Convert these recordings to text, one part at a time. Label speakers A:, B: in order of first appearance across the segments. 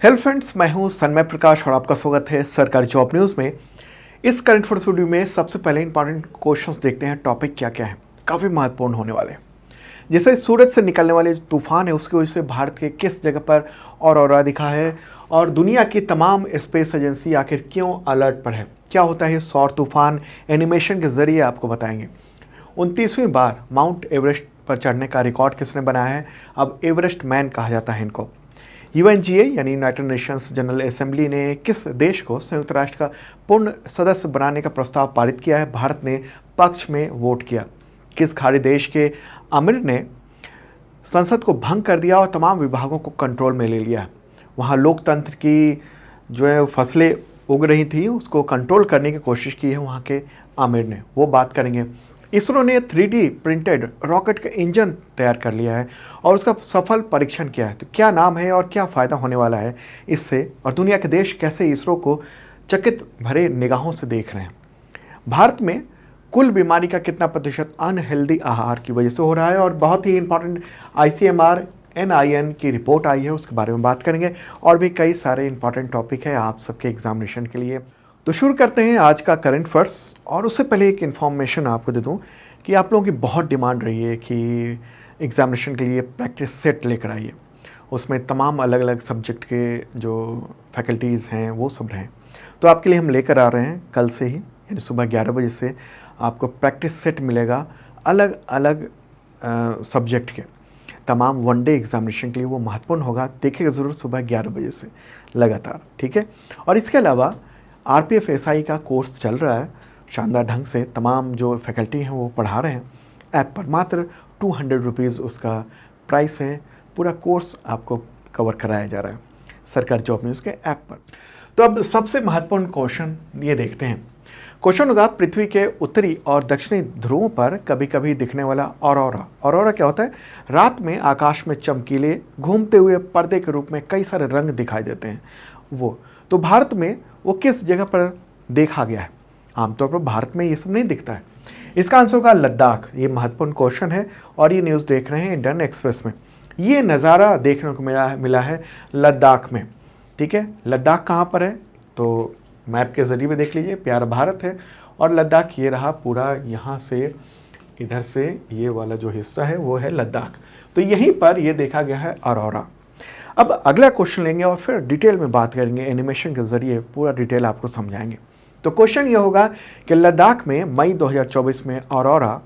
A: Hello friends, मैं हूं सन्मय प्रकाश और आपका स्वागत है सरकारी जॉब न्यूज़ में। इस करंट अफेयर्स वीडियो में सबसे पहले इंपॉर्टेंट क्वेश्चंस देखते हैं। टॉपिक क्या क्या है, काफ़ी महत्वपूर्ण होने वाले हैं। जैसे सूरज से निकलने वाले जो तूफान है उसकी वजह से भारत के किस जगह पर ऑरोरा दिखा है और दुनिया की तमाम स्पेस एजेंसी आखिर क्यों अलर्ट पर है। क्या होता है सौर तूफान, एनिमेशन के जरिए आपको बताएंगे। 29वीं बार माउंट एवरेस्ट पर चढ़ने का रिकॉर्ड किसने बनाया है? अब एवरेस्ट मैन कहा जाता है इनको। यूएनजीए यानी यूनाइटेड नेशंस जनरल असेंबली ने किस देश को संयुक्त राष्ट्र का पूर्ण सदस्य बनाने का प्रस्ताव पारित किया है? भारत ने पक्ष में वोट किया। किस खाड़ी देश के अमीर ने संसद को भंग कर दिया और तमाम विभागों को कंट्रोल में ले लिया? वहाँ लोकतंत्र की जो है फसलें उग रही थी उसको कंट्रोल करने की कोशिश की है वहाँ के आमिर ने, वो बात करेंगे। इसरो ने 3D प्रिंटेड रॉकेट का इंजन तैयार कर लिया है और उसका सफल परीक्षण किया है। तो क्या नाम है और क्या फ़ायदा होने वाला है इससे, और दुनिया के देश कैसे इसरो को चकित भरे निगाहों से देख रहे हैं? भारत में कुल बीमारी का कितना प्रतिशत अनहेल्दी आहार की वजह से हो रहा है? और बहुत ही इंपॉर्टेंट ICMR NIN की रिपोर्ट आई है, उसके बारे में बात करेंगे। और भी कई सारे इंपॉर्टेंट टॉपिक है आप सबके एग्जामिनेशन के लिए। तो शुरू करते हैं आज का करंट अफेयर्स। और उससे पहले एक इन्फॉर्मेशन आपको दे दूं कि आप लोगों की बहुत डिमांड रही है कि एग्जामिनेशन के लिए प्रैक्टिस सेट लेकर आइए, उसमें तमाम अलग अलग सब्जेक्ट के जो फैकल्टीज़ हैं वो सब रहें। तो आपके लिए हम लेकर आ रहे हैं कल से ही, यानी सुबह 11 बजे से आपको प्रैक्टिस सेट मिलेगा अलग अलग सब्जेक्ट के। तमाम वनडे एग्जामिनेशन के लिए वो महत्वपूर्ण होगा, देखिएगा ज़रूर सुबह 11 बजे से लगातार, ठीक है। और इसके अलावा RPF SI का कोर्स चल रहा है शानदार ढंग से, तमाम जो फैकल्टी हैं वो पढ़ा रहे हैं ऐप पर। मात्र 200 रुपीज़ उसका प्राइस है, पूरा कोर्स आपको कवर कराया जा रहा है सरकारी जॉब न्यूज़ के ऐप पर। तो अब सबसे महत्वपूर्ण क्वेश्चन ये देखते हैं। क्वेश्चन होगा, पृथ्वी के उत्तरी और दक्षिणी ध्रुवों पर कभी कभी दिखने वाला ऑरोरा। ऑरोरा क्या होता है? रात में आकाश में चमकीले घूमते हुए पर्दे के रूप में कई सारे रंग दिखाई देते हैं वो। तो भारत में वो किस जगह पर देखा गया है? आमतौर पर भारत में ये सब नहीं दिखता है। इसका आंसर होगा लद्दाख। ये महत्वपूर्ण क्वेश्चन है और ये न्यूज़ देख रहे हैं इंडियन एक्सप्रेस में। ये नज़ारा देखने को मिला है लद्दाख में, ठीक है। लद्दाख कहाँ पर है तो मैप के ज़रिए भी देख लीजिए, प्यारा भारत है। और लद्दाख ये रहा पूरा, यहाँ से इधर से ये वाला जो हिस्सा है वो है लद्दाख। तो यहीं पर ये देखा गया है ऑरोरा। अब अगला क्वेश्चन लेंगे और फिर डिटेल में बात करेंगे, एनिमेशन के ज़रिए पूरा डिटेल आपको समझाएंगे। तो क्वेश्चन ये होगा कि लद्दाख में मई 2024 में ऑरोरा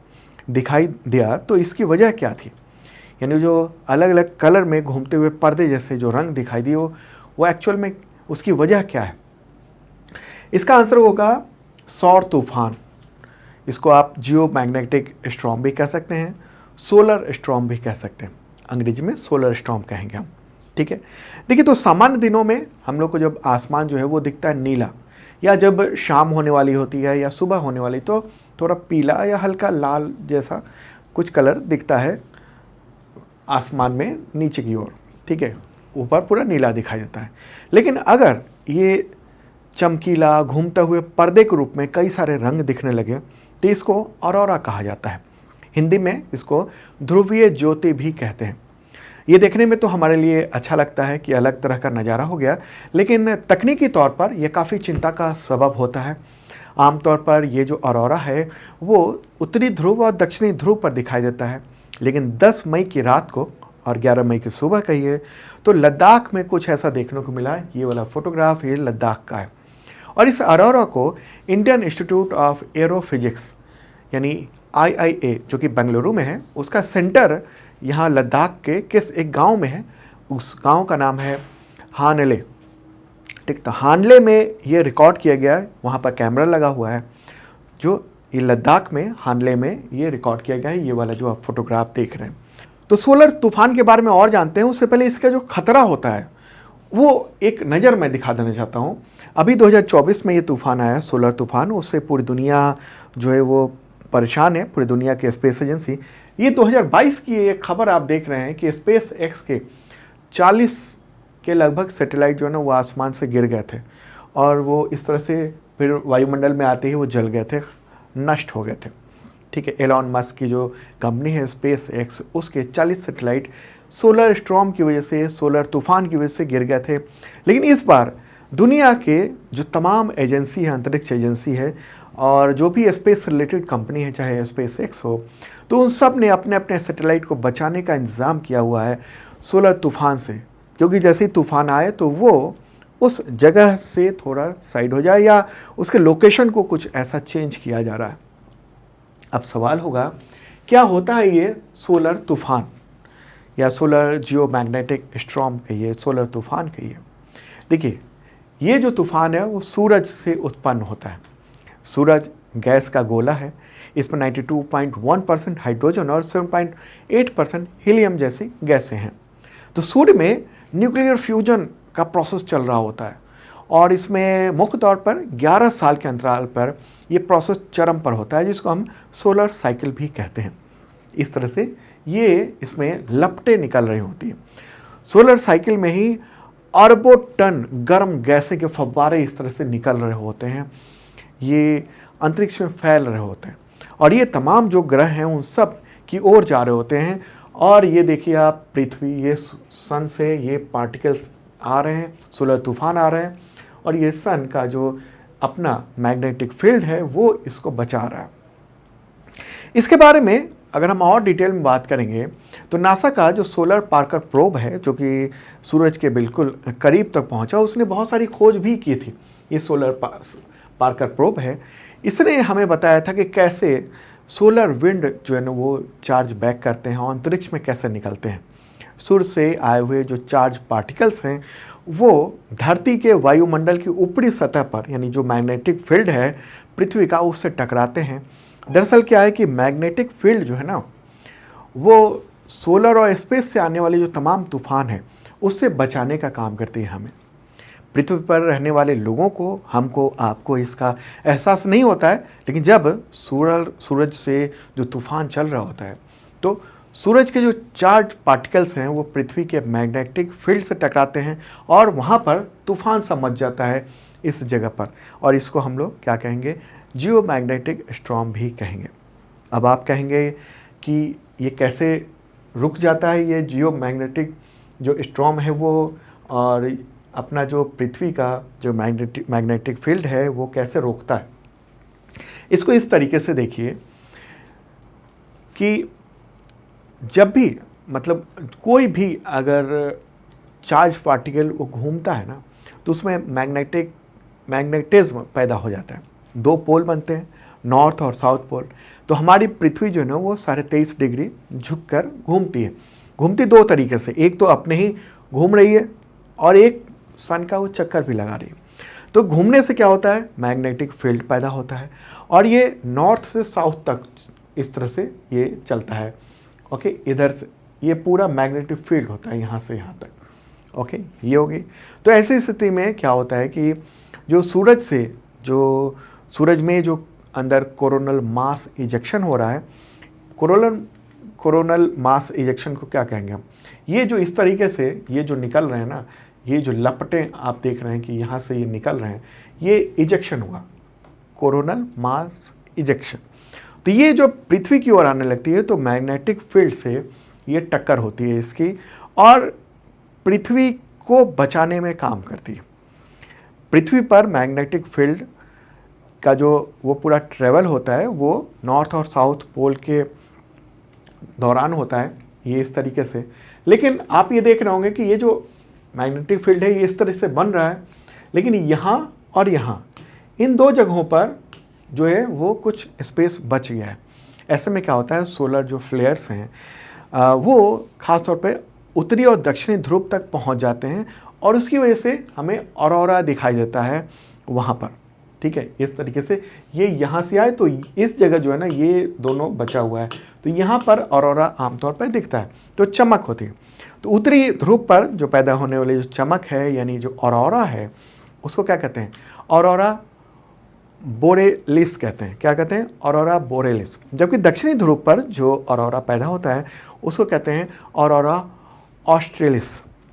A: दिखाई दिया, तो इसकी वजह क्या थी? यानी जो अलग अलग कलर में घूमते हुए पर्दे जैसे जो रंग दिखाई दिए वो एक्चुअल में उसकी वजह क्या है? इसका आंसर होगा सौर तूफान। इसको आप जियो मैग्नेटिक स्टॉर्म भी कह सकते हैं, सोलर स्टॉर्म भी कह सकते हैं। अंग्रेजी में सोलर स्टॉर्म कहेंगे हम, ठीक है। देखिए, तो सामान्य दिनों में हम लोग को जब आसमान जो है वो दिखता है नीला, या जब शाम होने वाली होती है या सुबह होने वाली तो थोड़ा पीला या हल्का लाल जैसा कुछ कलर दिखता है आसमान में नीचे की ओर, ठीक है। ऊपर पूरा नीला दिखाई देता है। लेकिन अगर ये चमकीला घूमते हुए पर्दे के रूप में कई सारे रंग दिखने लगे तो इसको ऑरोरा कहा जाता है। हिंदी में इसको ध्रुवीय ज्योति भी कहते हैं। ये देखने में तो हमारे लिए अच्छा लगता है कि अलग तरह का नज़ारा हो गया, लेकिन तकनीकी तौर पर यह काफ़ी चिंता का सबब होता है। आमतौर पर ये जो ऑरोरा है वो उत्तरी ध्रुव और दक्षिणी ध्रुव पर दिखाई देता है, लेकिन 10 मई की रात को और 11 मई की सुबह कहिए तो लद्दाख में कुछ ऐसा देखने को मिला। ये वाला फोटोग्राफ ये लद्दाख का है। और इस ऑरोरा को इंडियन इंस्टीट्यूट ऑफ एरोफिजिक्स यानी IIA जो कि बेंगलुरु में है, उसका सेंटर यहाँ लद्दाख के किस एक गांव में है। उस गांव का नाम है हानले, ठीक। तो हानले में ये रिकॉर्ड किया गया है, वहाँ पर कैमरा लगा हुआ है जो ये लद्दाख में हानले में ये रिकॉर्ड किया गया है। ये वाला जो आप फोटोग्राफ देख रहे हैं। तो सोलर तूफान के बारे में और जानते हैं, उससे पहले इसका जो खतरा होता है वो एक नज़र मैं दिखा देना चाहता हूँ। अभी 2024 में ये तूफान आया सोलर तूफान, उससे पूरी दुनिया जो है वो परेशान है, पूरी दुनिया की स्पेस एजेंसी। ये 2022 की एक खबर आप देख रहे हैं कि स्पेस एक्स के 40 के लगभग सैटेलाइट जो है ना वो आसमान से गिर गए थे और वो इस तरह से फिर वायुमंडल में आते ही वो जल गए थे, नष्ट हो गए थे, ठीक है। एलॉन मस्क की जो कंपनी है स्पेस एक्स, उसके 40 सैटेलाइट सोलर स्टॉर्म की वजह से, सोलर तूफान की वजह से गिर गए थे। लेकिन इस बार दुनिया के जो तमाम एजेंसी है, अंतरिक्ष एजेंसी है और जो भी स्पेस रिलेटेड कंपनी है, चाहे स्पेस एक्स हो, तो उन सब ने अपने अपने सैटेलाइट को बचाने का इंतज़ाम किया हुआ है सोलर तूफान से, क्योंकि जैसे ही तूफान आए तो वो उस जगह से थोड़ा साइड हो जाए या उसके लोकेशन को कुछ ऐसा चेंज किया जा रहा है। अब सवाल होगा, क्या होता है ये सोलर तूफान या सोलर जियो मैग्नेटिक स्टॉर्म कहिए, सोलर तूफान कहिए। देखिए, ये जो तूफान है वो सूरज से उत्पन्न होता है। सूरज गैस का गोला है, इसमें 92.1% हाइड्रोजन और 7.8% हीलियम जैसी गैसें हैं। तो सूर्य में न्यूक्लियर फ्यूजन का प्रोसेस चल रहा होता है और इसमें मुख्य तौर पर 11 साल के अंतराल पर यह प्रोसेस चरम पर होता है, जिसको हम सोलर साइकिल भी कहते हैं। इस तरह से ये इसमें लपटें निकल रही होती हैं। सोलर साइकिल में ही अरबों टन गर्म गैसें के फव्वारे इस तरह से निकल रहे होते हैं, ये अंतरिक्ष में फैल रहे होते हैं और ये तमाम जो ग्रह हैं उन सब की ओर जा रहे होते हैं। और ये देखिए आप, पृथ्वी, ये सन से ये पार्टिकल्स आ रहे हैं, सोलर तूफान आ रहे हैं और ये सन का जो अपना मैग्नेटिक फील्ड है वो इसको बचा रहा है। इसके बारे में अगर हम और डिटेल में बात करेंगे तो नासा का जो सोलर पार्कर प्रोब है, जो कि सूरज के बिल्कुल करीब तक पहुंचा, उसने बहुत सारी खोज भी की थी। ये सोलर पार्कर प्रोब है, इसने हमें बताया था कि कैसे सोलर विंड जो है ना वो चार्ज बैक करते हैं और अंतरिक्ष में कैसे निकलते हैं। सूर्य से आए हुए जो चार्ज पार्टिकल्स हैं वो धरती के वायुमंडल की ऊपरी सतह पर, यानी जो मैग्नेटिक फील्ड है पृथ्वी का, उससे टकराते हैं। दरअसल क्या है कि मैग्नेटिक फील्ड जो है ना वो सोलर और स्पेस से आने वाले जो तमाम तूफान हैं उससे बचाने का काम करती है हमें। पृथ्वी पर रहने वाले लोगों को, हमको, आपको इसका एहसास नहीं होता है, लेकिन जब सूरज से जो तूफान चल रहा होता है तो सूरज के जो चार्ज पार्टिकल्स हैं वो पृथ्वी के मैग्नेटिक फील्ड से टकराते हैं और वहाँ पर तूफान सा मच जाता है इस जगह पर, और इसको हम लोग क्या कहेंगे, जियो मैग्नेटिक स्टॉर्म भी कहेंगे। अब आप कहेंगे कि ये कैसे रुक जाता है ये जियो मैग्नेटिक जो स्टॉर्म है वो, और अपना जो पृथ्वी का जो मैग्नेटिक फील्ड है वो कैसे रोकता है। इसको इस तरीके से देखिए कि जब भी, मतलब कोई भी अगर चार्ज पार्टिकल वो घूमता है ना तो उसमें मैग्नेटिज्म पैदा हो जाता है। दो पोल बनते हैं, नॉर्थ और साउथ पोल। तो हमारी पृथ्वी जो है ना वो 23.5 डिग्री झुककर घूमती है। घूमती दो तरीके से, एक तो अपने ही घूम रही है और एक सन का वो चक्कर भी लगा रही है। तो घूमने से क्या होता है, मैग्नेटिक फील्ड पैदा होता है और ये नॉर्थ से साउथ तक इस तरह से ये चलता है। ओके, इधर से ये पूरा मैग्नेटिक फील्ड होता है यहाँ से यहाँ तक। ओके, ये होगी। तो ऐसी स्थिति में क्या होता है कि जो सूरज से, जो सूरज में जो अंदर कोरोनल मास इजेक्शन हो रहा है, कोरोनल मास इजेक्शन को क्या कहेंगे हम, ये जो इस तरीके से ये जो निकल रहे हैं ना, ये जो लपटें आप देख रहे हैं कि यहाँ से ये निकल रहे हैं, ये इजेक्शन हुआ, कोरोनल मास इजेक्शन। तो ये जो पृथ्वी की ओर आने लगती है तो मैग्नेटिक फील्ड से ये टक्कर होती है इसकी और पृथ्वी को बचाने में काम करती है। पृथ्वी पर मैग्नेटिक फील्ड का जो वो पूरा ट्रेवल होता है वो नॉर्थ और साउथ पोल के दौरान होता है, ये इस तरीके से। लेकिन आप ये देख रहे होंगे कि ये जो मैग्नेटिक फील्ड है ये इस तरह से बन रहा है, लेकिन यहाँ और यहाँ इन दो जगहों पर जो है वो कुछ स्पेस बच गया है। ऐसे में क्या होता है, सोलर जो फ्लेयर्स हैं वो ख़ास तौर पे उत्तरी और दक्षिणी ध्रुव तक पहुंच जाते हैं और उसकी वजह से हमें ऑरोरा दिखाई देता है वहाँ पर। ठीक है, इस तरीके से ये यहाँ से आए तो इस जगह जो है ना ये दोनों बचा हुआ है, तो यहाँ पर ऑरोरा आमतौर पर दिखता है, तो चमक होती है। तो उत्तरी ध्रुव पर जो पैदा होने वाली जो चमक है, यानी जो ऑरोरा है, उसको क्या कहते हैं, ऑरोरा बोरेलिस कहते हैं। क्या कहते हैं, ऑरोरा बोरेलिस। जबकि दक्षिणी ध्रुव पर जो ऑरोरा पैदा होता है उसको कहते हैं ऑरोरा ऑस्ट्रेलिस,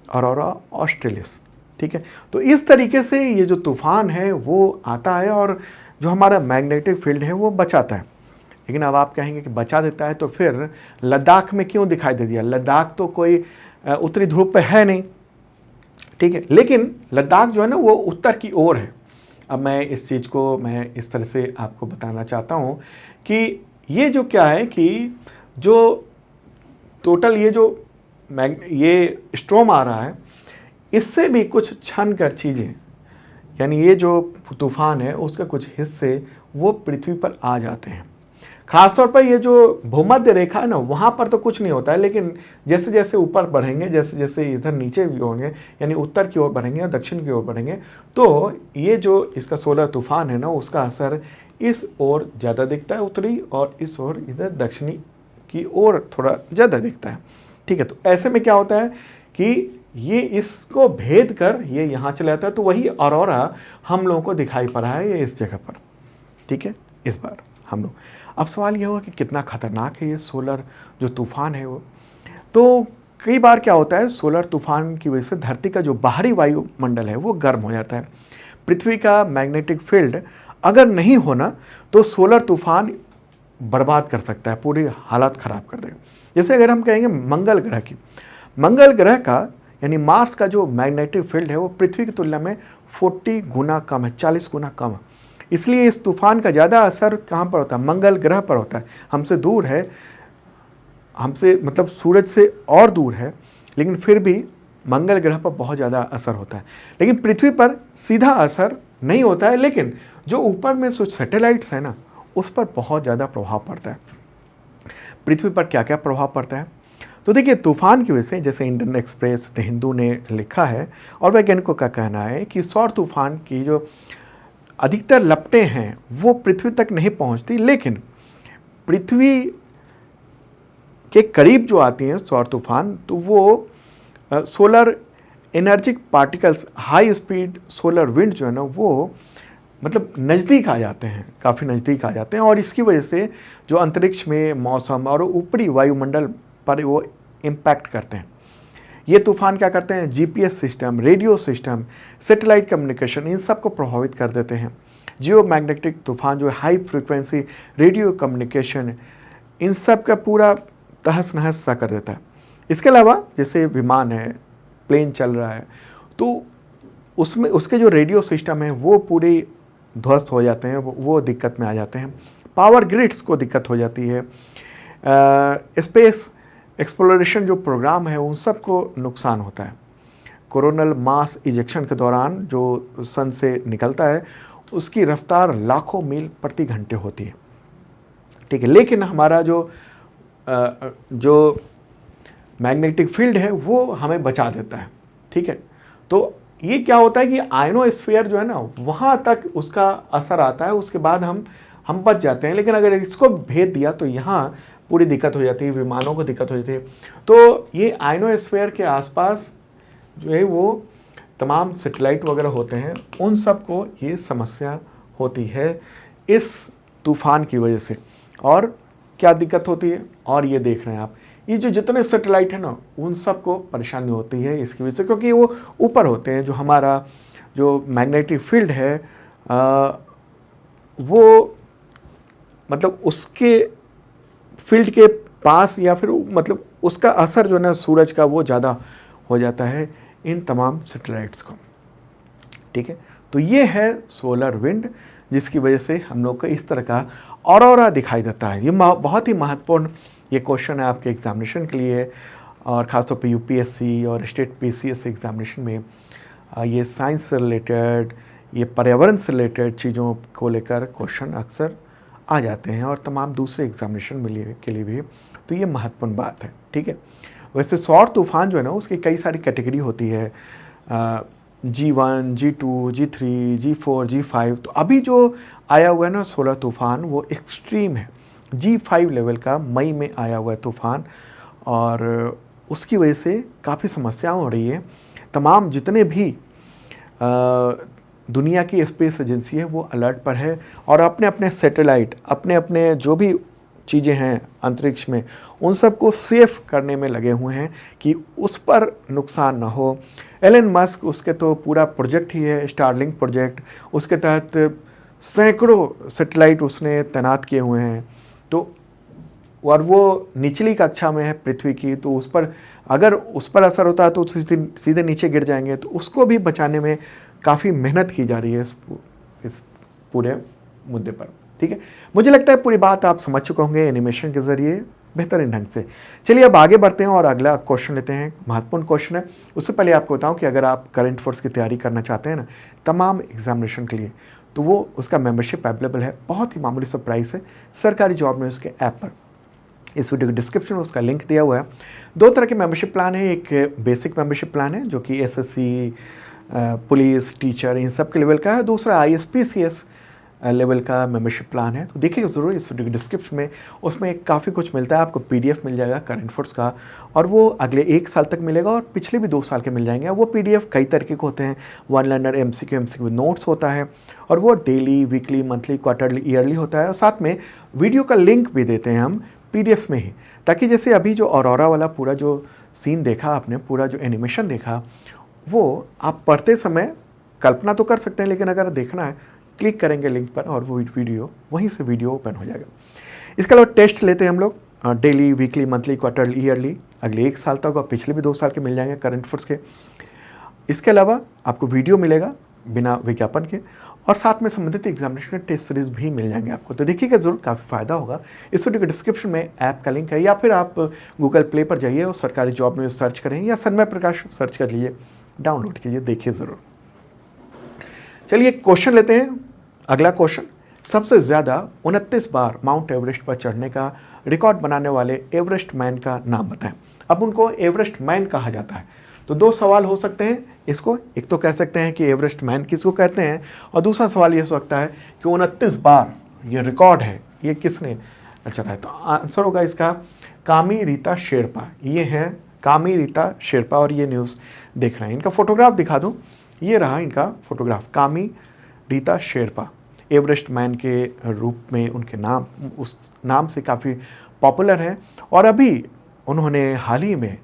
A: ऑरोरा ऑस्ट्रेलिस। ठीक है, तो इस तरीके से ये जो तूफान है वो आता है और जो हमारा मैग्नेटिक फील्ड है वो बचाता है। लेकिन अब आप कहेंगे कि बचा देता है तो फिर लद्दाख में क्यों दिखाई दे दिया। लद्दाख तो कोई उत्तरी ध्रुव पे है नहीं, ठीक है। लेकिन लद्दाख जो है ना वो उत्तर की ओर है। अब मैं इस चीज़ को मैं इस तरह से आपको बताना चाहता हूँ कि ये जो क्या है कि जो टोटल ये स्ट्रोम आ रहा है, इससे भी कुछ छन कर चीज़ें, यानी ये जो तूफान है उसके कुछ हिस्से वो पृथ्वी पर आ जाते हैं। खासतौर पर ये जो भूमध्य रेखा है ना, वहाँ पर तो कुछ नहीं होता है, लेकिन जैसे जैसे ऊपर बढ़ेंगे, जैसे जैसे इधर नीचे भी होंगे, यानी उत्तर की ओर बढ़ेंगे और दक्षिण की ओर बढ़ेंगे, तो ये जो इसका सोलर तूफान है ना, उसका असर इस ओर ज़्यादा दिखता है उत्तरी, और इस ओर इधर दक्षिणी की ओर थोड़ा ज़्यादा दिखता है, ठीक है। तो ऐसे में क्या होता है कि ये इसको भेद कर ये यहाँ चला जाता है, तो वही ऑरोरा हम लोगों को दिखाई पड़ा है ये इस जगह पर, ठीक है, इस बार हम लोग। अब सवाल ये होगा कि कितना खतरनाक है ये सोलर जो तूफान है वो। तो कई बार क्या होता है, सोलर तूफान की वजह से धरती का जो बाहरी वायुमंडल है वो गर्म हो जाता है। पृथ्वी का मैग्नेटिक फील्ड अगर नहीं होना तो सोलर तूफान बर्बाद कर सकता है, पूरी हालत ख़राब कर देगा। जैसे अगर हम कहेंगे मंगल ग्रह की, मंगल ग्रह का यानी मार्स का जो मैग्नेटिक फील्ड है वो पृथ्वी की तुलना में 40 गुना कम है, 40 गुना कम है। इसलिए इस तूफान का ज़्यादा असर कहाँ पर होता है, मंगल ग्रह पर होता है। हमसे दूर है, हमसे मतलब सूरज से और दूर है, लेकिन फिर भी मंगल ग्रह पर बहुत ज़्यादा असर होता है। लेकिन पृथ्वी पर सीधा असर नहीं होता है, लेकिन जो ऊपर में जो सैटेलाइट्स हैं ना, उस पर बहुत ज़्यादा प्रभाव पड़ता है। पृथ्वी पर क्या क्या प्रभाव पड़ता है, तो देखिए तूफान की वजह से, जैसे इंडियन एक्सप्रेस, द हिंदू ने लिखा है और वैज्ञानिकों का कहना है कि सौर तूफान की जो अधिकतर लपटें हैं वो पृथ्वी तक नहीं पहुंचती, लेकिन पृथ्वी के करीब जो आती हैं सौर तूफान, तो वो solar energic particles, high speed solar wind जो है ना, वो मतलब नज़दीक आ जाते हैं, काफ़ी नज़दीक आ जाते हैं, और इसकी वजह से जो अंतरिक्ष में मौसम और ऊपरी वायुमंडल पर वो इम्पैक्ट करते हैं। ये तूफान क्या करते हैं, GPS system, radio system, satellite communication, इन सब को प्रभावित कर देते हैं। जियो मैग्नेटिक तूफान जो हाई फ्रिक्वेंसी रेडियो कम्युनिकेशन, इन सब का पूरा तहस नहस सा कर देता है। इसके अलावा जैसे विमान है, प्लेन चल रहा है, तो उसमें उसके जो रेडियो सिस्टम है वो पूरी ध्वस्त हो जाते हैं, वो दिक्कत में आ जाते हैं। पावर ग्रिड्स को दिक्कत हो जाती है। स्पेस एक्सप्लोरेशन जो प्रोग्राम है उन सब को नुकसान होता है। कोरोनल मास इजेक्शन के दौरान जो सन से निकलता है उसकी रफ्तार लाखों मील प्रति घंटे होती है, ठीक है। लेकिन हमारा जो मैग्नेटिक फील्ड है वो हमें बचा देता है, ठीक है। तो ये क्या होता है कि आयनोस्फीयर जो है ना, वहाँ तक उसका असर आता है, उसके बाद हम बच जाते हैं। लेकिन अगर इसको भेद दिया तो यहाँ पूरी दिक्कत हो जाती है, विमानों को दिक्कत हो जाती है। तो ये आयनोस्फीयर के आसपास जो है वो तमाम सैटेलाइट वगैरह होते हैं, उन सब को ये समस्या होती है इस तूफान की वजह से। और क्या दिक्कत होती है, और ये देख रहे हैं आप, ये जो जितने सैटेलाइट है ना, उन सब को परेशानी होती है इसकी वजह से, क्योंकि वो ऊपर होते हैं। जो हमारा जो मैग्नेटिक फील्ड है वो मतलब उसके फील्ड के पास, या फिर मतलब उसका असर जो है ना सूरज का, वो ज़्यादा हो जाता है इन तमाम सैटेलाइट्स को, ठीक है। तो ये है सोलर विंड, जिसकी वजह से हम लोग को इस तरह का ऑरोरा दिखाई देता है। ये बहुत ही महत्वपूर्ण ये क्वेश्चन है आपके एग्जामिनेशन के लिए, और ख़ासतौर पे यूपीएससी और स्टेट पीसीएस एग्जामिनेशन में ये साइंस से रिलेटेड, ये पर्यावरण से रिलेटेड चीज़ों को लेकर क्वेश्चन अक्सर आ जाते हैं, और तमाम दूसरे एग्जामिनेशन के लिए भी। तो ये महत्वपूर्ण बात है, ठीक है। वैसे सौर तूफान जो है ना, उसकी कई सारी कैटेगरी होती है, G1, G2, G3, G4, G5। तो अभी जो आया हुआ है ना सोलर तूफान, वो एक्सट्रीम है, G5 लेवल का मई में आया हुआ है तूफान, और उसकी वजह से काफ़ी समस्याएं हो रही है। तमाम जितने भी दुनिया की स्पेस एजेंसी है वो अलर्ट पर है, और अपने अपने सैटेलाइट, अपने अपने जो भी चीज़ें हैं अंतरिक्ष में, उन सब को सेफ करने में लगे हुए हैं कि उस पर नुकसान ना हो। एलन मस्क, उसके तो पूरा प्रोजेक्ट ही है स्टारलिंक प्रोजेक्ट, उसके तहत सैकड़ों सैटेलाइट उसने तैनात किए हुए हैं। तो और वो निचली कक्षा में है पृथ्वी की, तो उस पर अगर उस पर असर होता है तो सीधे नीचे गिर जाएंगे, तो उसको भी बचाने में काफ़ी मेहनत की जा रही है इस पूरे मुद्दे पर। ठीक है, मुझे लगता है पूरी बात आप समझ चुके होंगे एनिमेशन के ज़रिए बेहतरीन ढंग से। चलिए अब आगे बढ़ते हैं और अगला क्वेश्चन लेते हैं। महत्वपूर्ण क्वेश्चन है। उससे पहले आपको बताऊं कि अगर आप करंट अफेयर्स की तैयारी करना चाहते हैं ना तमाम एग्जामिनेशन के लिए, तो वो उसका मेंबरशिप अवेलेबल है, बहुत ही मामूली सा प्राइस है, सरकारी जॉब न्यूज़ के ऐप पर। इस वीडियो के डिस्क्रिप्शन में उसका लिंक दिया हुआ है। दो तरह के मेंबरशिप प्लान है। एक बेसिक मेंबरशिप प्लान है जो कि एसएससी, पुलिस, टीचर इन सब के लेवल का है। दूसरा आईएसपीसीएस लेवल का मेंबरशिप प्लान है। तो देखिएगा ज़रूर इस वीडियो के डिस्क्रिप्शन में, उसमें काफ़ी कुछ मिलता है। आपको पीडीएफ मिल जाएगा करंट अफेयर्स का, और वो अगले 1 साल तक मिलेगा, और पिछले भी 2 साल के मिल जाएंगे। वो पीडीएफ कई तरीके के होते हैं। वन लाइनर, एमसीक्यू नोट्स होता है, और वो daily, weekly, monthly, quarterly, yearly होता है। और साथ में वीडियो का लिंक भी देते हैं हम पीडीएफ में ही, ताकि जैसे अभी जो ऑरोरा वाला पूरा जो सीन देखा आपने, पूरा जो एनिमेशन देखा, वो आप पढ़ते समय कल्पना तो कर सकते हैं, लेकिन अगर देखना है क्लिक करेंगे लिंक पर और वो वीडियो वहीं से वीडियो ओपन हो जाएगा। इसके अलावा टेस्ट लेते हैं हम लोग daily, weekly, monthly, quarterly, yearly, अगले 1 साल तक, और पिछले भी 2 साल के मिल जाएंगे करंट अफेयर्स के। इसके अलावा आपको वीडियो मिलेगा बिना विज्ञापन के, और साथ में संबंधित एग्जामिनेशन के टेस्ट सीरीज भी मिल जाएंगे आपको। तो देखिएगा जरूर, काफ़ी फायदा होगा। इस वीडियो के डिस्क्रिप्शन में ऐप का लिंक है, या फिर आप गूगल प्ले पर जाइए और सरकारी जॉब न्यूज़ सर्च करें, या सन्मय प्रकाश सर्च कर लीजिए, डाउनलोड कीजिए, देखिए ज़रूर। चलिए क्वेश्चन लेते हैं। अगला क्वेश्चन, सबसे ज़्यादा 29 बार माउंट एवरेस्ट पर चढ़ने का रिकॉर्ड बनाने वाले एवरेस्ट मैन का नाम बताएं। अब उनको एवरेस्ट मैन कहा जाता है। तो 2 सवाल हो सकते हैं इसको। एक तो कह सकते हैं कि एवरेस्ट मैन किसको कहते हैं, और दूसरा सवाल ये हो सकता है कि 29 बार ये रिकॉर्ड है, ये किसने चढ़ा है। तो आंसर होगा इसका कामी रीता शेरपा। ये है कामी रीता शेरपा, और ये न्यूज़ देख रहे हैं। इनका फोटोग्राफ दिखा दूँ, ये रहा इनका फोटोग्राफ। कामी रीता शेरपा एवरेस्ट मैन के रूप में उनके नाम, उस नाम से काफ़ी पॉपुलर हैं। और अभी उन्होंने हाल ही में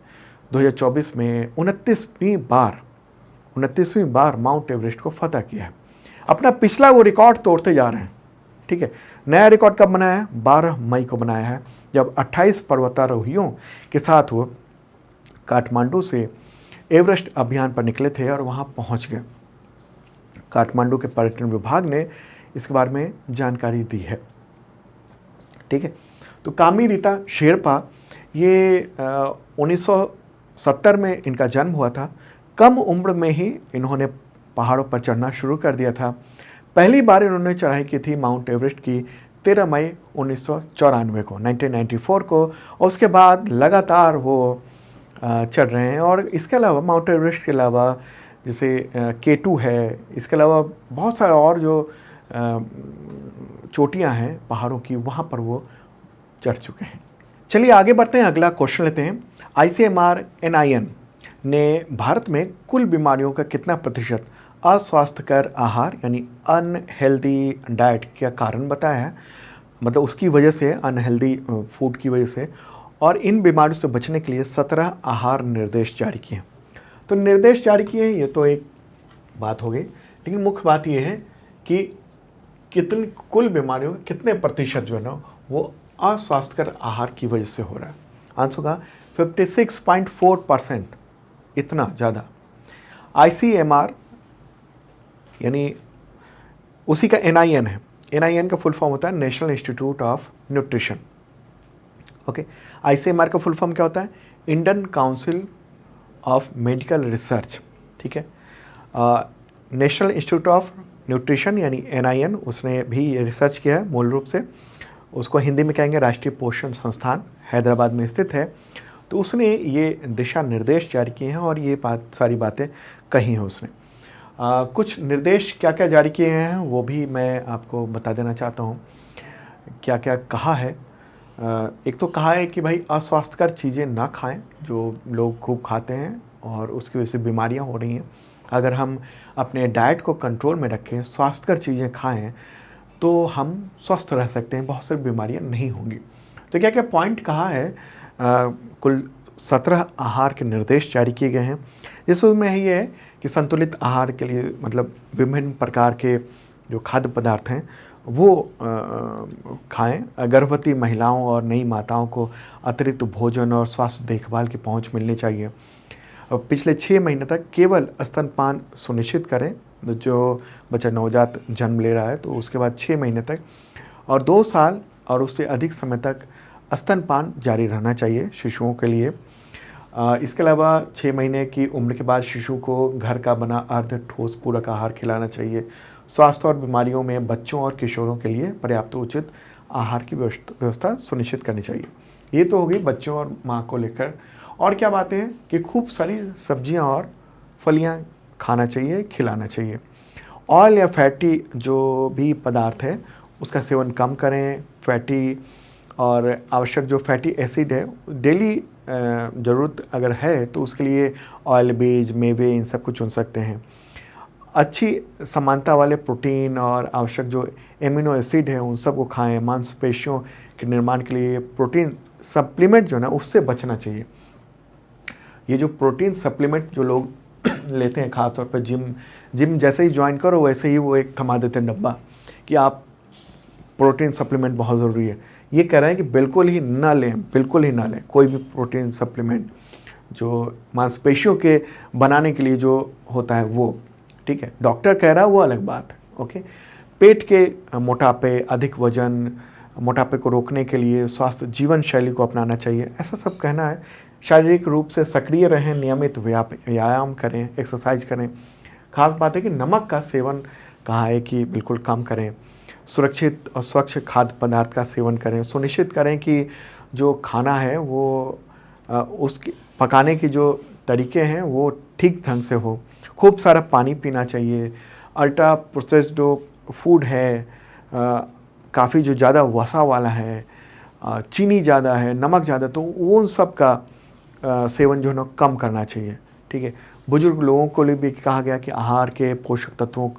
A: 2024 में 29वीं बार माउंट एवरेस्ट को फतह किया है। अपना पिछला वो रिकॉर्ड तोड़ते जा रहे हैं। ठीक है, नया रिकॉर्ड कब बनाया है? 12 मई को बनाया है, जब 28 पर्वतारोहियों के साथ वो काठमांडू से एवरेस्ट अभियान पर निकले थे और वहाँ पहुँच गए। काठमांडू के पर्यटन विभाग ने इसके बारे में जानकारी दी है। ठीक है, तो कामी रीता शेरपा, ये 1970 में इनका जन्म हुआ था। कम उम्र में ही इन्होंने पहाड़ों पर चढ़ना शुरू कर दिया था। पहली बार इन्होंने चढ़ाई की थी माउंट एवरेस्ट की 13 मई 1994 को, 1994 को, और उसके बाद लगातार वो चढ़ रहे हैं। और इसके अलावा माउंट एवरेस्ट के अलावा जैसे K2 है, इसके अलावा बहुत सारे और जो चोटियां हैं पहाड़ों की, वहाँ पर वो चढ़ चुके हैं। चलिए आगे बढ़ते हैं, अगला क्वेश्चन लेते हैं। ICMR NIN ने भारत में कुल बीमारियों का कितना प्रतिशत अस्वास्थ्यकर आहार यानी अनहेल्दी डाइट का कारण बताया है, मतलब उसकी वजह से, अनहेल्दी फूड की वजह से, और इन बीमारियों से बचने के लिए 17 आहार निर्देश जारी किए हैं। तो निर्देश जारी किए हैं, ये तो एक बात हो गई, लेकिन मुख्य बात ये है कि कितनी कुल बीमारियों के कितने प्रतिशत जो है ना वो अस्वास्थ्यकर आहार की वजह से हो रहा है। आंसर का 56.4%, इतना ज़्यादा। ICMR यानी उसी का NIN है। NIN का फुल फॉर्म होता है national institute of nutrition. Okay, ICMR का फुल फॉर्म क्या होता है? Indian council of medical research. ठीक है, नेशनल इंस्टीट्यूट ऑफ न्यूट्रिशन यानी NIN, उसने भी ये रिसर्च किया है। मूल रूप से उसको हिंदी में कहेंगे राष्ट्रीय पोषण संस्थान, हैदराबाद में स्थित है। तो उसने ये दिशा निर्देश जारी किए हैं और ये सारी बातें कही हैं उसने। कुछ निर्देश क्या क्या जारी किए हैं वो भी मैं आपको बता देना चाहता हूँ। क्या क्या कहा है? एक तो कहा है कि भाई अस्वास्थ्यकर चीज़ें ना खाएं, जो लोग खूब खाते हैं और उसकी वजह से बीमारियां हो रही हैं। अगर हम अपने डाइट को कंट्रोल में रखें, स्वास्थ्यकर चीज़ें खाएं, तो हम स्वस्थ रह सकते हैं, बहुत सारी बीमारियां नहीं होंगी। तो क्या क्या पॉइंट कहा है? कुल 17 आहार के निर्देश जारी किए गए हैं। जिसमें ये है कि संतुलित आहार के लिए, मतलब विभिन्न प्रकार के जो खाद्य पदार्थ हैं वो खाएं। गर्भवती महिलाओं और नई माताओं को अतिरिक्त भोजन और स्वास्थ्य देखभाल की पहुंच मिलनी चाहिए। पिछले 6 महीने तक केवल स्तनपान सुनिश्चित करें। जो बच्चा नवजात जन्म ले रहा है तो उसके बाद 6 महीने तक और 2 साल और उससे अधिक समय तक स्तनपान जारी रहना चाहिए शिशुओं के लिए। इसके अलावा 6 महीने की उम्र के बाद शिशु को घर का बना अर्ध ठोस पूरक आहार खिलाना चाहिए। स्वास्थ्य और बीमारियों में बच्चों और किशोरों के लिए पर्याप्त उचित आहार की व्यवस्था सुनिश्चित करनी चाहिए। ये तो हो गई बच्चों और माँ को लेकर। और क्या बातें हैं कि खूब सारी सब्जियां और फलियां खाना चाहिए, खिलाना चाहिए। ऑयल या फैटी जो भी पदार्थ है उसका सेवन कम करें। फैटी और आवश्यक जो फैटी एसिड है डेली ज़रूरत अगर है तो उसके लिए ऑयल, बीज, मेवे इन सब को चुन सकते हैं। अच्छी समानता वाले प्रोटीन और आवश्यक जो एमिनो एसिड है उन सब को खाएं। मांसपेशियों के निर्माण के लिए प्रोटीन सप्लीमेंट जो है ना उससे बचना चाहिए। ये जो प्रोटीन सप्लीमेंट जो लोग लेते हैं ख़ासतौर पर जिम जैसे ही ज्वाइन करो वैसे ही वो एक थमा देते हैं डब्बा कि आप प्रोटीन सप्लीमेंट बहुत ज़रूरी है। ये कह रहे हैं कि बिल्कुल ही ना लें, बिल्कुल ही ना लें कोई भी प्रोटीन सप्लीमेंट जो मांसपेशियों के बनाने के लिए जो होता है वो, ठीक है। डॉक्टर कह रहा है वो अलग बात है, ओके। पेट के मोटापे, अधिक वजन, मोटापे को रोकने के लिए स्वास्थ्य जीवन शैली को अपनाना चाहिए, ऐसा सब कहना है। शारीरिक रूप से सक्रिय रहें, नियमित व्यायाम करें, एक्सरसाइज करें। खास बात है कि नमक का सेवन कहा है कि बिल्कुल कम करें। सुरक्षित और स्वच्छ खाद्य पदार्थ का सेवन करें। सुनिश्चित करें कि जो खाना है वो उसके पकाने की जो तरीके हैं वो ठीक ढंग से हो। खूब सारा पानी पीना चाहिए। अल्ट्रा प्रोसेस्ड जो फूड है, काफ़ी जो ज़्यादा वसा वाला है, चीनी ज़्यादा है, नमक ज़्यादा, तो उन सब का सेवन जो है ना कम करना चाहिए, ठीक है। बुजुर्ग लोगों को लिए भी कहा गया कि आहार के पोषक तत्वों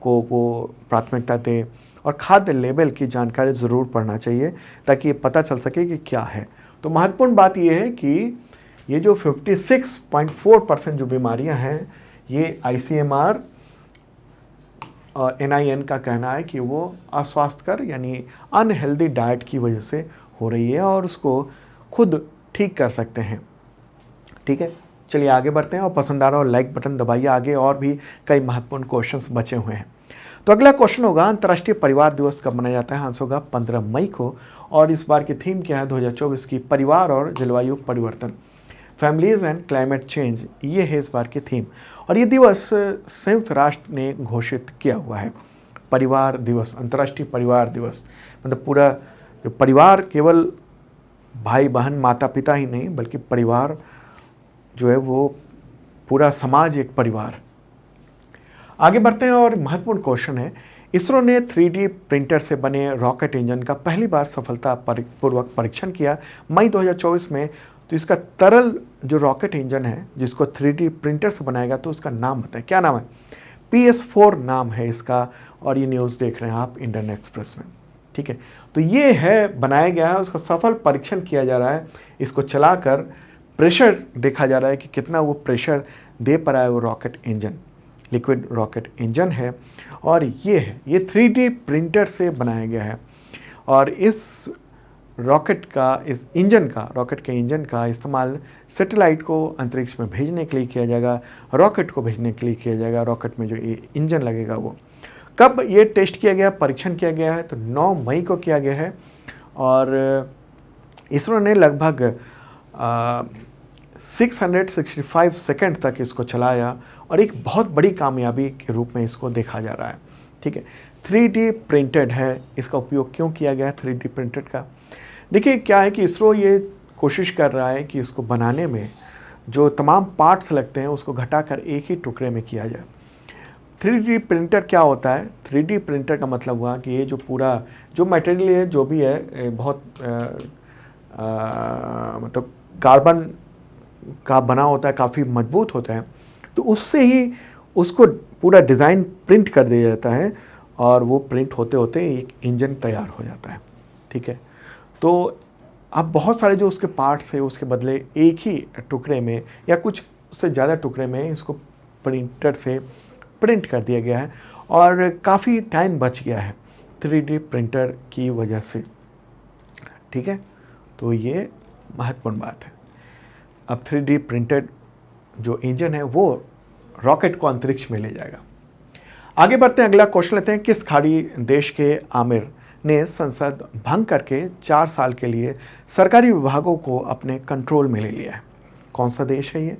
A: को वो प्राथमिकता दें और खाद्य लेबल की जानकारी ज़रूर पढ़ना चाहिए ताकि ये पता चल सके कि क्या है। तो महत्वपूर्ण बात ये है कि ये जो 56.4% जो बीमारियां हैं ये ICMR और NIN का कहना है कि वो अस्वास्थ्यकर यानी अनहेल्दी डाइट की वजह से हो रही है और उसको खुद ठीक कर सकते हैं, ठीक है। चलिए आगे बढ़ते हैं और पसंद आ रहा हो लाइक बटन दबाइए। आगे और भी कई महत्वपूर्ण क्वेश्चंस बचे हुए हैं। तो अगला क्वेश्चन होगा, अंतर्राष्ट्रीय परिवार दिवस कब मनाया जाता है? आंसर होगा 15 मई को। और इस बार की थीम क्या है 2024 की? परिवार और जलवायु परिवर्तन, फैमिलीज एंड क्लाइमेट चेंज, ये है इस बार की थीम। और ये दिवस संयुक्त राष्ट्र ने घोषित किया हुआ है। परिवार दिवस, अंतर्राष्ट्रीय परिवार दिवस, मतलब पूरा जो परिवार केवल भाई बहन माता पिता ही नहीं बल्कि परिवार जो है वो पूरा समाज एक परिवार। आगे बढ़ते हैं और महत्वपूर्ण क्वेश्चन है, इसरो ने 3D प्रिंटर से बने रॉकेट इंजन का पहली बार सफलतापूर्वक परीक्षण किया मई 2024 में। तो इसका तरल जो रॉकेट इंजन है जिसको 3D प्रिंटर से बनाएगा तो उसका नाम बताएं, क्या नाम है? PS4 नाम है इसका। और ये न्यूज़ देख रहे हैं आप इंडियन एक्सप्रेस में, ठीक है। तो ये है बनाया गया है, उसका सफल परीक्षण किया जा रहा है। इसको चलाकर प्रेशर देखा जा रहा है कि कितना वो प्रेशर दे पा रहा है वो rocket engine. Liquid rocket engine है और ये 3D प्रिंटर से बनाया गया है। और इस रॉकेट के इंजन का इस्तेमाल सैटेलाइट को अंतरिक्ष में भेजने के लिए किया जाएगा, रॉकेट को भेजने के लिए किया जाएगा। रॉकेट में जो ये इंजन लगेगा वो कब ये टेस्ट किया गया, परीक्षण किया गया है? तो 9 मई को किया गया है। और इसरो ने लगभग 665 सेकंड तक इसको चलाया और एक बहुत बड़ी कामयाबी के रूप में इसको देखा जा रहा है, ठीक है। 3D प्रिंटेड है, इसका उपयोग क्यों किया गया है 3D प्रिंटेड का? देखिए क्या है कि इसरो ये कोशिश कर रहा है कि इसको बनाने में जो तमाम पार्ट्स लगते हैं उसको घटाकर एक ही टुकड़े में किया जाए। 3D प्रिंटर क्या होता है? 3D प्रिंटर का मतलब हुआ कि ये जो पूरा जो मटेरियल है जो भी है बहुत मतलब कार्बन का बना होता है, काफ़ी मजबूत होता है। तो उससे ही उसको पूरा डिज़ाइन प्रिंट कर दिया जाता है और वो प्रिंट होते होते एक इंजन तैयार हो जाता है, ठीक है। तो अब बहुत सारे जो उसके पार्ट्स है उसके बदले एक ही टुकड़े में या कुछ उससे ज़्यादा टुकड़े में इसको प्रिंटर से प्रिंट कर दिया गया है और काफ़ी टाइम बच गया है। 3D प्रिंटर की वजह से। ठीक है, तो ये महत्वपूर्ण बात है। अब 3D प्रिंटेड जो इंजन है वो रॉकेट को अंतरिक्ष में ले जाएगा। आगे बढ़ते हैं, अगला क्वेश्चन लेते हैं। किस खाड़ी देश के आमिर ने संसद भंग करके 4 साल के लिए सरकारी विभागों को अपने कंट्रोल में ले लिया है? कौन सा देश है ये?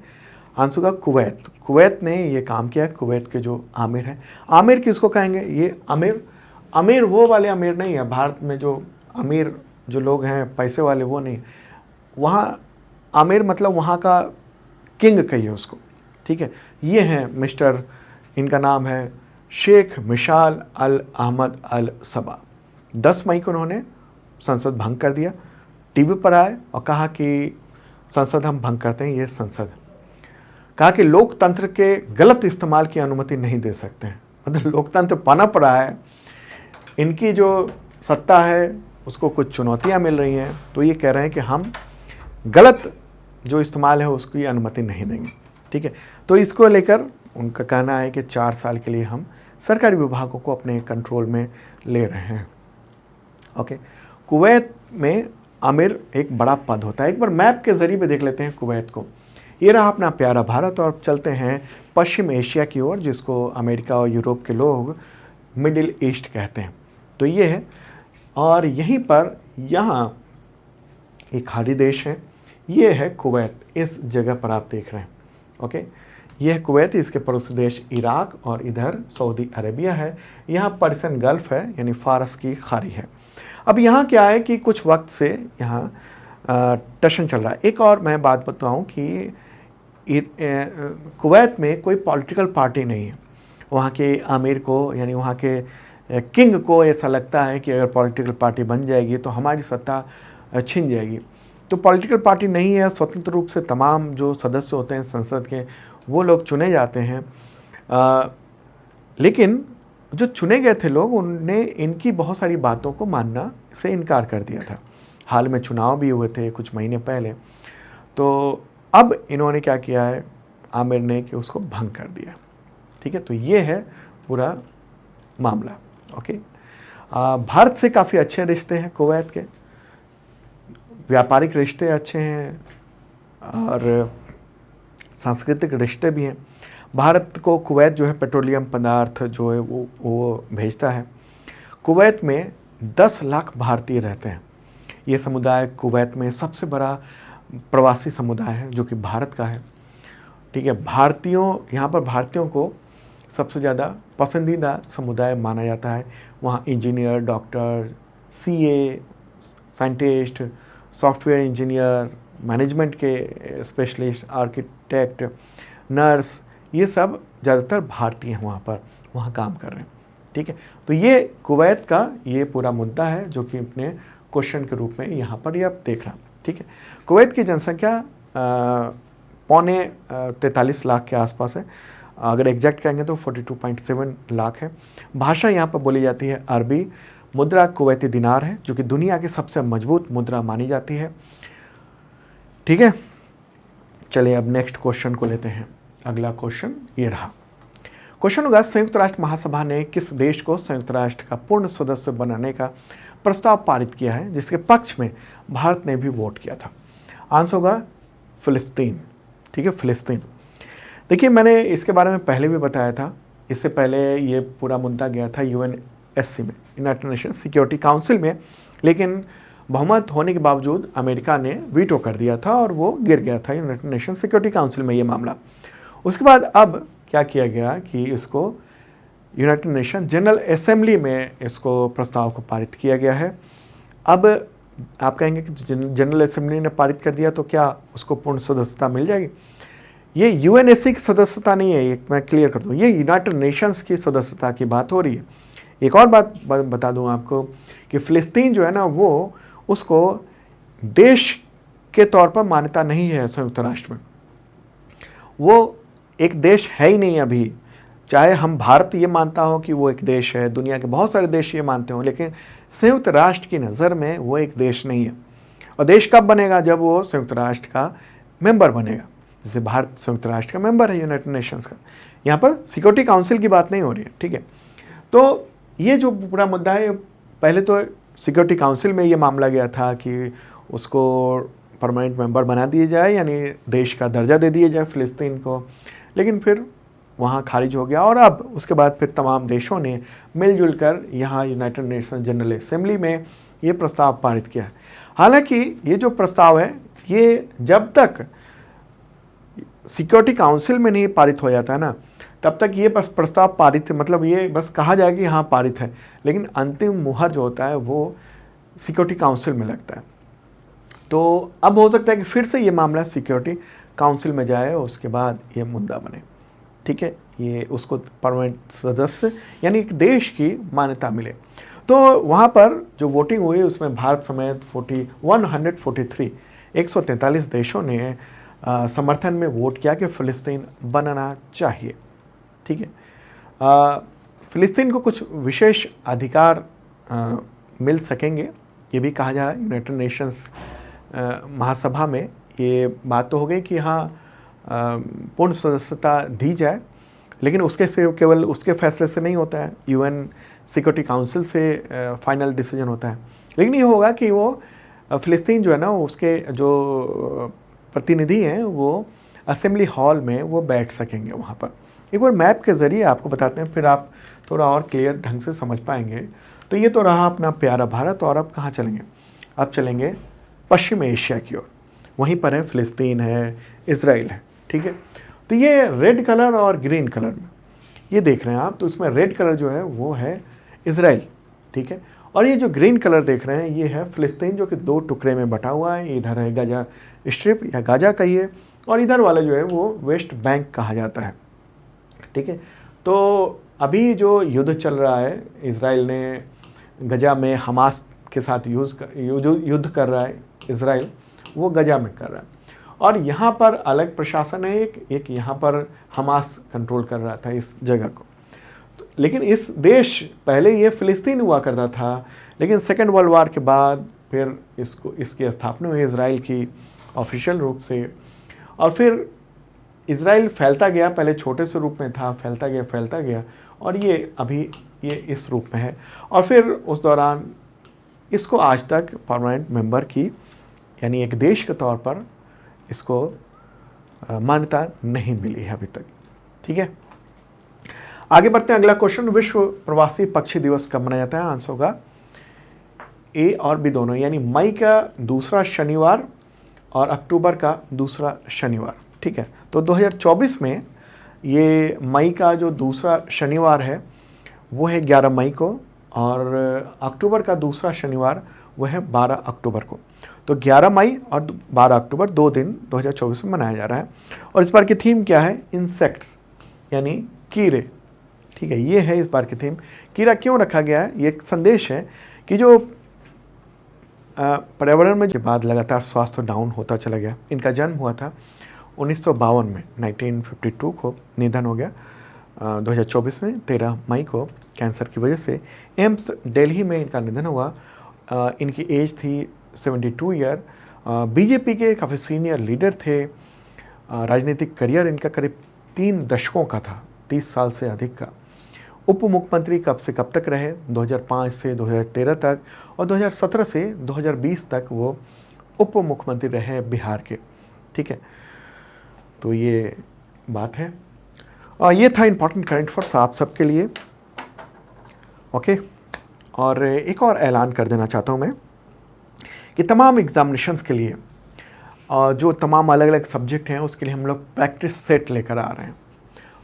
A: आंसर का कुवैत। कुवैत ने ये काम किया है। कुवैत के जो आमिर हैं, आमिर किसको कहेंगे? ये अमीर वो वाले अमीर नहीं है। भारत में जो अमीर जो लोग हैं पैसे वाले, वो नहीं। वहाँ आमिर मतलब वहाँ का किंग कहिए उसको। ठीक है, ये हैं मिस्टर, इनका नाम है शेख मिशाल अल अहमद अल सबा। 10 मई को उन्होंने संसद भंग कर दिया। टीवी पर आए और कहा कि संसद हम भंग करते हैं, ये संसद। कहा कि लोकतंत्र के गलत इस्तेमाल की अनुमति नहीं दे सकते हैं। मतलब लोकतंत्र पनप रहा है, इनकी जो सत्ता है उसको कुछ चुनौतियां मिल रही हैं, तो ये कह रहे हैं कि हम गलत जो इस्तेमाल है उसकी अनुमति नहीं देंगे। ठीक है, तो इसको लेकर उनका कहना है कि 4 साल के लिए हम सरकारी विभागों को अपने कंट्रोल में ले रहे हैं। ओके, कुवैत में आमिर एक बड़ा पद होता है। एक बार मैप के जरिए भी देख लेते हैं कुवैत को। ये रहा अपना प्यारा भारत, और चलते हैं पश्चिम एशिया की ओर, जिसको अमेरिका और यूरोप के लोग मिडिल ईस्ट कहते हैं। तो ये है, और यहीं पर यहाँ एक खाड़ी देश है, ये है कुवैत। इस जगह पर आप देख रहे हैं। ओके, यह है कुवैत, इसके पड़ोसी देश इराक और इधर सऊदी अरेबिया है। यहाँ पर्शियन गल्फ है, यानी फारस की खाड़ी है। अब यहाँ क्या है कि कुछ वक्त से यहाँ टशन चल रहा है। एक और मैं बात बताऊँ कि कुवैत में कोई पॉलिटिकल पार्टी नहीं है। वहाँ के आमिर को, यानी वहाँ के किंग को ऐसा लगता है कि अगर पॉलिटिकल पार्टी बन जाएगी तो हमारी सत्ता छिन जाएगी। तो पॉलिटिकल पार्टी नहीं है, स्वतंत्र रूप से तमाम जो सदस्य होते हैं संसद के वो लोग चुने जाते हैं। लेकिन जो चुने गए थे लोग, उनने इनकी बहुत सारी बातों को मानना से इनकार कर दिया था। हाल में चुनाव भी हुए थे कुछ महीने पहले, तो अब इन्होंने क्या किया है आमिर ने कि उसको भंग कर दिया। ठीक है, तो ये है पूरा मामला। ओके, भारत से काफ़ी अच्छे रिश्ते हैं कुवैत के, व्यापारिक रिश्ते अच्छे हैं और सांस्कृतिक रिश्ते भी हैं। भारत को कुवैत जो है पेट्रोलियम पदार्थ जो है वो भेजता है। कुवैत में 10 लाख भारतीय रहते हैं। ये समुदाय कुवैत में सबसे बड़ा प्रवासी समुदाय है जो कि भारत का है। ठीक है, यहाँ पर भारतीयों को सबसे ज़्यादा पसंदीदा समुदाय माना जाता है। वहाँ engineer, doctor, CA, scientist, software engineer, management के स्पेशलिस्ट, आर्किटेक्ट, नर्स, ये सब ज़्यादातर भारतीय हैं वहाँ काम कर रहे हैं। ठीक है, तो ये कुवैत का ये पूरा मुद्दा है जो कि अपने क्वेश्चन के रूप में यहाँ पर ये आप देख रहा। ठीक है, कुवैत की जनसंख्या 43 लाख के आसपास है। अगर एग्जैक्ट कहेंगे तो 42.7 लाख है। भाषा यहाँ पर बोली जाती है अरबी। मुद्रा कुवैती दिनार है जो कि दुनिया की सबसे मजबूत मुद्रा मानी जाती है। ठीक है, चलिए अब नेक्स्ट क्वेश्चन को लेते हैं। अगला क्वेश्चन ये रहा। क्वेश्चन होगा, संयुक्त राष्ट्र महासभा ने किस देश को संयुक्त राष्ट्र का पूर्ण सदस्य बनाने का प्रस्ताव पारित किया है, जिसके पक्ष में भारत ने भी वोट किया था? आंसर होगा फिलिस्तीन। ठीक है, फिलिस्तीन। देखिए, मैंने इसके बारे में पहले भी बताया था। इससे पहले ये पूरा मुद्दा गया था यूएनएससी में, यूनाइटेड नेशन सिक्योरिटी काउंसिल में, लेकिन बहुमत होने के बावजूद अमेरिका ने वीटो कर दिया था और वो गिर गया था यूनाइटेड नेशन सिक्योरिटी काउंसिल में ये मामला। उसके बाद अब क्या किया गया कि इसको यूनाइटेड नेशन जनरल असेंबली में इसको प्रस्ताव को पारित किया गया है। अब आप कहेंगे कि जनरल असेंबली ने पारित कर दिया तो क्या उसको पूर्ण सदस्यता मिल जाएगी? ये यूएनएससी की सदस्यता नहीं है, ये मैं क्लियर कर दूँ, ये यूनाइटेड नेशंस की सदस्यता की बात हो रही है। एक और बात बता दूँ आपको कि फ़िलिस्तीन जो है ना, वो उसको देश के तौर पर मान्यता नहीं है संयुक्त राष्ट्र में। वो एक देश है ही नहीं अभी। चाहे हम भारत ये मानता हो कि वो एक देश है, दुनिया के बहुत सारे देश ये मानते हो, लेकिन संयुक्त राष्ट्र की नज़र में वो एक देश नहीं है। और देश कब बनेगा? जब वो संयुक्त राष्ट्र का मेंबर बनेगा। जैसे भारत संयुक्त राष्ट्र का मेंबर है यूनाइटेड नेशंस का। यहाँ पर सिक्योरिटी काउंसिल की बात नहीं हो रही है। ठीक है, तो ये जो पूरा मुद्दा है पहले तो सिक्योरिटी काउंसिल में ये मामला गया था कि उसको परमानेंट मेंबर बना दिया जाए, यानी देश का दर्जा दे दिया जाए फ़िलिस्तीन को, लेकिन फिर वहाँ खारिज हो गया। और अब उसके बाद फिर तमाम देशों ने मिलजुल कर यहाँ यूनाइटेड नेशन जनरल असेंबली में ये प्रस्ताव पारित किया है। हालांकि ये जो प्रस्ताव है ये जब तक सिक्योरिटी काउंसिल में नहीं पारित हो जाता है ना, तब तक ये बस प्रस्ताव पारित है, मतलब ये बस कहा जाए कि हाँ पारित है, लेकिन अंतिम मुहर जो होता है वो सिक्योरिटी काउंसिल में लगता है। तो अब हो सकता है कि फिर से ये मामला सिक्योरिटी काउंसिल में जाए और उसके बाद ये मुद्दा बने, ठीक है, ये उसको परमानेंट सदस्य यानी एक देश की मान्यता मिले। तो वहाँ पर जो वोटिंग हुई उसमें भारत समेत 143 देशों ने समर्थन में वोट किया कि फ़िलिस्तीन बनना चाहिए, ठीक है। फ़िलिस्तीन को कुछ विशेष अधिकार मिल सकेंगे, ये भी कहा जा रहा है। यूनाइटेड नेशंस महासभा में ये बात तो हो गई कि हाँ पूर्ण सदस्यता दी जाए, लेकिन उसके से केवल उसके फैसले से नहीं होता है, यूएन सिक्योरिटी काउंसिल से फाइनल डिसीजन होता है। लेकिन ये होगा कि वो फ़िलिस्तीन जो है ना, उसके जो प्रतिनिधि हैं वो असेंबली हॉल में वो बैठ सकेंगे वहाँ पर। एक बार मैप के ज़रिए आपको बताते हैं, फिर आप थोड़ा और क्लियर ढंग से समझ पाएंगे। तो ये तो रहा अपना प्यारा भारत, और अब कहाँ चलेंगे? अब चलेंगे पश्चिम एशिया की ओर। वहीं पर है फ़िलिस्तीन है, इज़राइल है, ठीक है। तो ये रेड कलर और ग्रीन कलर में ये देख रहे हैं आप, तो इसमें रेड कलर जो है वो है इज़राइल, ठीक है। और ये जो ग्रीन कलर देख रहे हैं ये है फ़िलिस्तीन, जो कि 2 टुकड़े में बटा हुआ है। इधर है गाजा स्ट्रिप या गाजा कहिए, और इधर वाला जो है वो वेस्ट बैंक कहा जाता है, ठीक है। तो अभी जो युद्ध चल रहा है, इज़राइल ने गजा में हमास के साथ युद्ध कर रहा है, इज़राइल वो गजा में कर रहा है, और यहाँ पर अलग प्रशासन है, एक यहाँ पर हमास कंट्रोल कर रहा था इस जगह को। तो लेकिन इस देश पहले ये फ़िलिस्तीन हुआ करता था, लेकिन सेकेंड वर्ल्ड वार के बाद फिर इसकी स्थापना हुई इज़राइल की ऑफिशियल रूप से, और फिर इज़राइल फैलता गया। पहले छोटे से रूप में था, फैलता गया, और ये अभी ये इस रूप में है। और फिर उस दौरान इसको आज तक परमानेंट मेंबर की यानी एक देश के तौर पर इसको मान्यता नहीं मिली है अभी तक, ठीक है। आगे बढ़ते हैं, अगला क्वेश्चन, विश्व प्रवासी पक्षी दिवस कब मनाया जाता है? आंसर होगा ए और बी दोनों, यानी मई का दूसरा शनिवार और अक्टूबर का दूसरा शनिवार, ठीक है। तो 2024 में ये मई का जो दूसरा शनिवार है वो है 11 मई को, और अक्टूबर का दूसरा शनिवार वो है 12 अक्टूबर को। तो 11 मई और 12 अक्टूबर 2 दिन 2024 में मनाया जा रहा है। और इस बार की थीम क्या है? इंसेक्ट्स, यानी कीड़े, ठीक है, ये है इस बार की थीम। कीड़ा क्यों रखा गया है? ये एक संदेश है कि जो पर्यावरण में के बाद लगातार स्वास्थ्य डाउन होता चला गया। इनका जन्म हुआ था 1952 में, 1952 को निधन हो गया 2024 में 13 मई को कैंसर की वजह से। एम्स दिल्ली में इनका निधन हुआ। इनकी एज थी 72 ईयर। बीजेपी के काफ़ी सीनियर लीडर थे। राजनीतिक करियर इनका करीब 3 दशकों का था, 30 साल से अधिक का। उप मुख्यमंत्री कब से कब तक रहे? 2005 से 2013 तक, और 2017 से 2020 तक वो उप मुख्यमंत्री रहे बिहार के, ठीक है। तो ये बात है, और ये था इम्पॉर्टेंट करंट अफेयर्स आप सबके लिए, ओके। और एक और ऐलान कर देना चाहता हूँ मैं कि तमाम एग्जामिनेशंस के लिए जो तमाम अलग अलग सब्जेक्ट हैं उसके लिए हम लोग प्रैक्टिस सेट लेकर आ रहे हैं।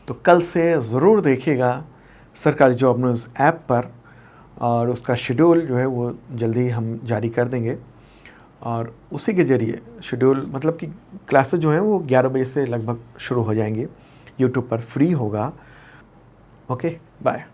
A: तो कल से ज़रूर देखिएगा सरकारी जॉब न्यूज़ ऐप पर, और उसका शेड्यूल जो है वो जल्दी हम जारी कर देंगे, और उसी के ज़रिए शेड्यूल मतलब कि क्लासेस जो हैं वो 11 बजे से लगभग शुरू हो जाएंगी। यूट्यूब पर फ्री होगा। Okay, bye.